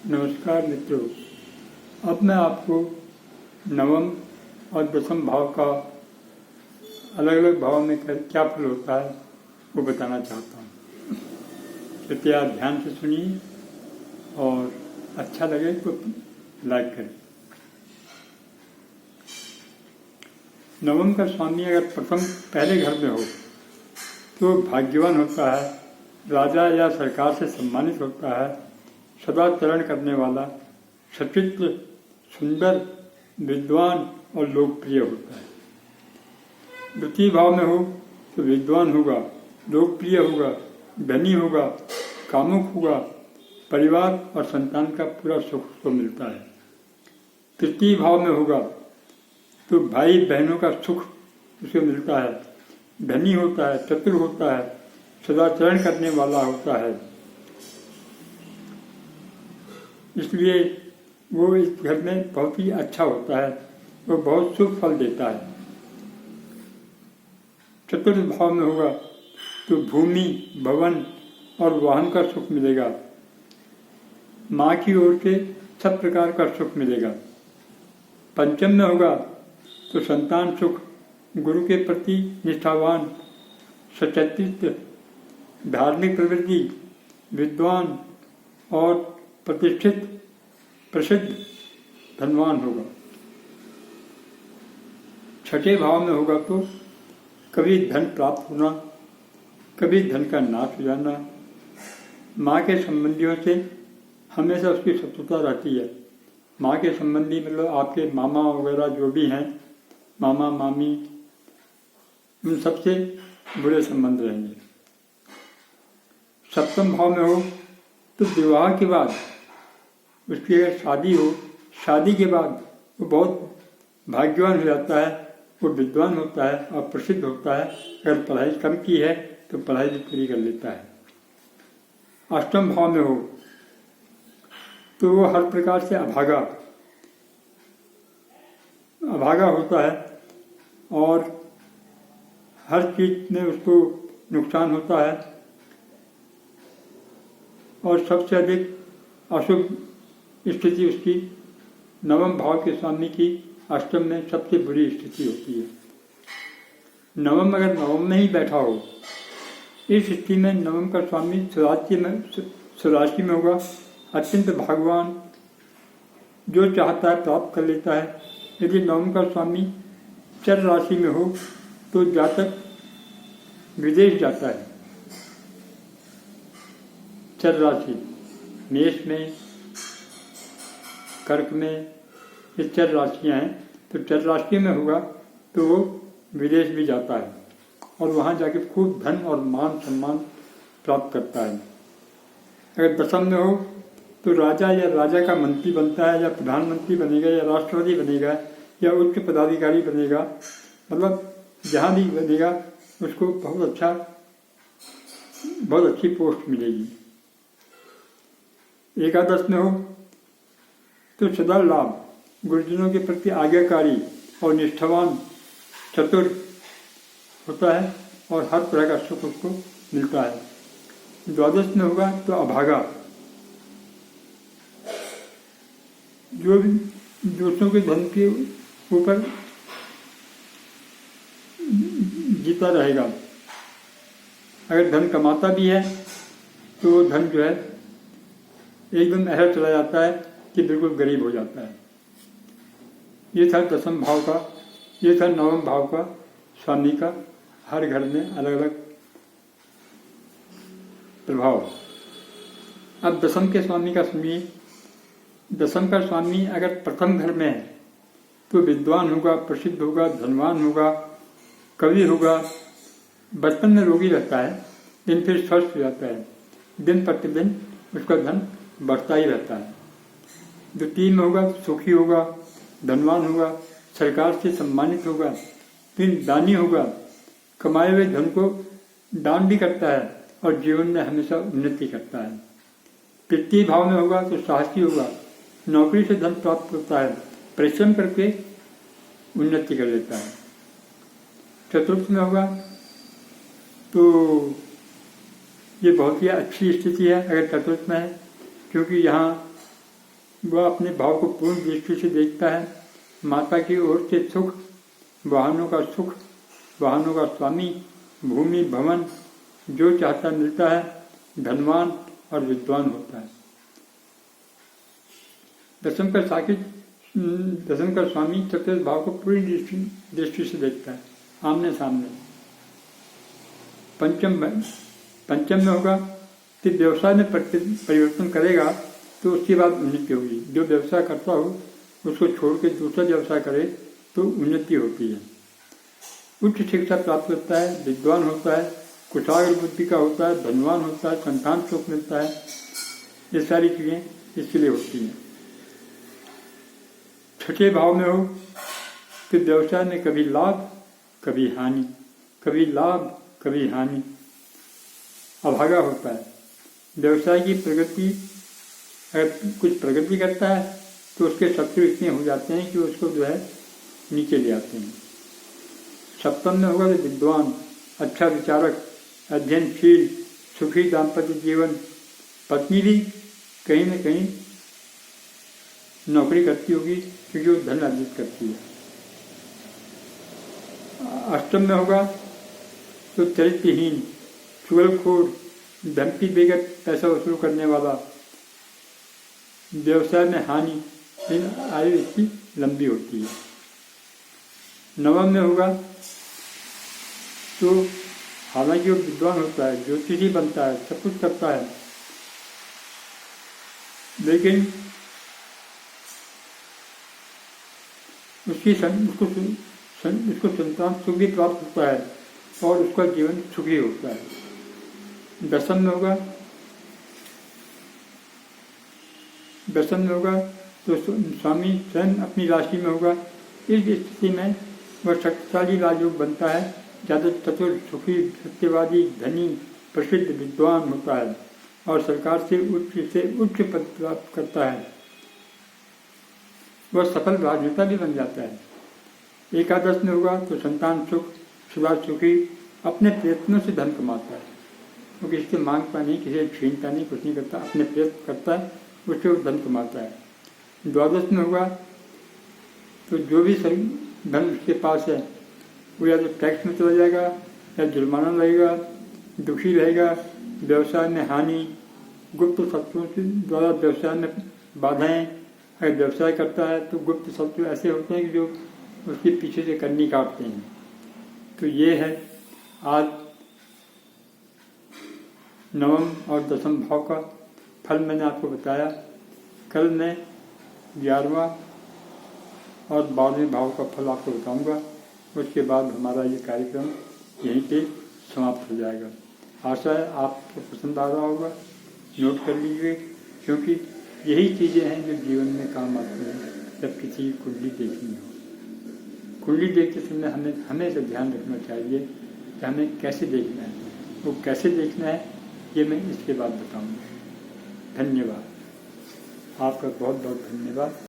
नमस्कार मित्रों। अब मैं आपको नवम और दसम भाव का अलग अलग भाव में क्या फल होता है वो बताना चाहता हूँ। कृपया ध्यान से सुनिए और अच्छा लगे तो लाइक करें। नवम का स्वामी अगर प्रथम पहले घर में हो तो भाग्यवान होता है, राजा या सरकार से सम्मानित होता है, सदाचरण करने वाला, सचित्र, सुंदर, विद्वान और लोकप्रिय होता है। द्वितीय भाव में हो तो विद्वान होगा, लोकप्रिय होगा, धनी होगा, कामुक होगा, परिवार और संतान का पूरा सुख उसको मिलता है। तृतीय भाव में होगा तो भाई बहनों का सुख उसे मिलता है, धनी होता है, चतुर होता है, सदाचरण करने वाला होता है, इसलिए वो इस घर में बहुत ही अच्छा होता है, वो बहुत शुभ फल देता है। चतुर्थ भाव में होगा तो भूमि, भवन और वाहन का सुख मिलेगा, माँ की ओर से सब प्रकार का सुख मिलेगा। पंचम में होगा तो संतान सुख, गुरु के प्रति निष्ठावान, सचेतित, धार्मिक प्रवृत्ति, विद्वान और प्रतिष्ठित, प्रसिद्ध, धनवान होगा। छठे भाव में होगा तो कभी धन प्राप्त होना, कभी धन का नाश हो जाना, माँ के संबंधियों से हमेशा उसकी शत्रुता रहती है। माँ के संबंधी मतलब आपके मामा वगैरह जो भी हैं, मामा मामी, उन सबसे बुरे संबंध रहेंगे। सप्तम भाव में हो तो विवाह के बाद उसकी अगर शादी हो, शादी के बाद वो बहुत भाग्यवान हो जाता है, वो विद्वान होता है और प्रसिद्ध होता है। अगर पढ़ाई कम की है तो पढ़ाई भी पूरी कर लेता है। अष्टम भाव में हो तो वो हर प्रकार से अभागा होता है और हर चीज में उसको नुकसान होता है और सबसे अधिक अशुभ स्थिति उसकी नवम भाव के स्वामी की अष्टम में सबसे बुरी स्थिति होती है। नवम अगर नवम में ही बैठा हो, इस स्थिति में नवम का स्वामी स्वराशि में होगा, अत्यंत भाग्यवान, जो चाहता है प्राप्त कर लेता है। यदि नवम का स्वामी चर राशि में हो तो जातक विदेश जाता है। चर राशि मेष में, कर्क में, ये चर राशियाँ हैं, तो चर राशि में होगा तो वो विदेश भी जाता है और वहाँ जाके खूब धन और मान सम्मान प्राप्त करता है। अगर दशम में हो तो राजा या राजा का मंत्री बनता है, या प्रधानमंत्री बनेगा, या राष्ट्रपति बनेगा, या उच्च पदाधिकारी बनेगा, मतलब जहाँ भी बनेगा उसको बहुत अच्छी पोस्ट मिलेगी। एकादश में हो तो सदा लाभ, गुरुजनों के प्रति आज्ञाकारी और निष्ठावान, चतुर होता है और हर तरह का सुख उसको मिलता है। द्वादश में होगा तो अभागा, जो भी दूसरों के धन के ऊपर जीता रहेगा। अगर धन कमाता भी है तो वो धन जो है एकदम ऐसा चला जाता है कि बिल्कुल गरीब हो जाता है। ये था दसम भाव का, ये था नवम भाव का स्वामी का हर घर में अलग अलग प्रभाव। अब दसम के स्वामी का सुनिए। दसम का स्वामी अगर प्रथम घर में है तो विद्वान होगा, प्रसिद्ध होगा, धनवान होगा, कवि होगा। बचपन में रोगी रहता है लेकिन फिर स्वस्थ हो जाता है, दिन प्रतिदिन उसका धन बढ़ता ही रहता है। द्वितीय में होगा सुखी होगा, धनवान होगा, सरकार से सम्मानित होगा, फिर दानी होगा, कमाए हुए धन को दान भी करता है और जीवन में हमेशा उन्नति करता है। तृतीय भाव में होगा तो साहसी होगा, नौकरी से धन प्राप्त होता है, परिश्रम करके उन्नति कर लेता है। चतुर्थ में होगा तो ये बहुत ही अच्छी स्थिति है अगर चतुर्थ में है, क्योंकि यहाँ वह अपने भाव को पूर्ण दृष्टि से देखता है। माता की ओर से सुख, वाहनों का सुख, वाहनों का स्वामी, भूमि भवन जो चाहता मिलता है, धनवान और विद्वान होता है। दशम का स्वामी चतुर्थ भाव को पूरी दृष्टि से देखता है, आमने सामने। पंचम में होगा कि व्यवसाय में परिवर्तन करेगा तो उसके बाद उन्नति होगी। जो व्यवसाय करता हो उसको छोड़ के दूसरा व्यवसाय करे तो उन्नति होती है। उच्च शिक्षा प्राप्त करता है, विद्वान होता है, कुशाग्र बुद्धि का होता है, धनवान होता है, संतान सुख मिलता है। ये सारी चीजें इसके लिए होती हैं। छठे भाव में हो तो व्यवसाय में कभी लाभ कभी हानि, कभी लाभ कभी हानि, अभागा होता है। व्यवसाय की प्रगति, अगर कुछ प्रगति करता है तो उसके शत्रु इतने हो जाते हैं कि उसको जो है नीचे ले आते हैं। सप्तम में होगा तो विद्वान, अच्छा विचारक, अध्ययनशील, सुखी दाम्पत्य जीवन। पत्नी भी कहीं न कहीं नौकरी करती होगी क्योंकि वो धन अर्जित करती है। अष्टम में होगा तो चरित्रहीन, चुगलखोर, धमकी देकर पैसा वसूल करने वाला, व्यवसाय में हानि, आयु इसकी लंबी होती है। नवम में होगा तो हालांकि वो विद्वान होता है, ज्योतिषी बनता है, सब कुछ करता है, लेकिन उसको संतान सुख भी प्राप्त होता है और उसका जीवन सुखी होता है। दशम में होगा तो स्वामी स्वयं अपनी राशि में होगा। इस स्थिति में वह शक्तिशाली राजयोग बनता है, ज़्यादा चतुर, सुखी, सत्यवादी, धनी, प्रसिद्ध, विद्वान होता है और सरकार से उच्च पद प्राप्त करता है। वह सफल राजनेता भी बन जाता है। एकादश में होगा तो संतान सुख, सदा सुखी, अपने प्रयत्नों से धन कमाता है। वो किसी से मांगता नहीं, किसी से छीनता नहीं, कुछ नहीं करता, अपने प्रयत्न करता है, उससे वो धन कमाता है। द्वादश में होगा तो जो भी धन उसके पास है वो या तो टैक्स में चला जाएगा या जुर्माना लगेगा, दुखी रहेगा, व्यवसाय में हानि, गुप्त शत्रुओं के द्वारा व्यवसाय में बाधाएं। अगर व्यवसाय करता है तो गुप्त शत्रु ऐसे होते हैं कि जो उसके पीछे से कन्नी काटते हैं। तो ये है आज नवम और दसम भाव का फल मैंने आपको बताया। कल मैं 11वां और 12वें भाव का फल आपको बताऊंगा। उसके बाद हमारा ये कार्यक्रम यहीं पे समाप्त हो जाएगा। आशा है आपको पसंद आ रहा होगा, नोट कर लीजिए, क्योंकि यही चीज़ें हैं जो जीवन में काम आती हैं जब किसी की कुंडली देखनी हो। कुंडली देखते समय हमें हमेशा ध्यान रखना चाहिए कि हमें कैसे देखना है। वो कैसे देखना है ये मैं इसके बाद बताऊंगा। धन्यवाद, आपका बहुत बहुत धन्यवाद।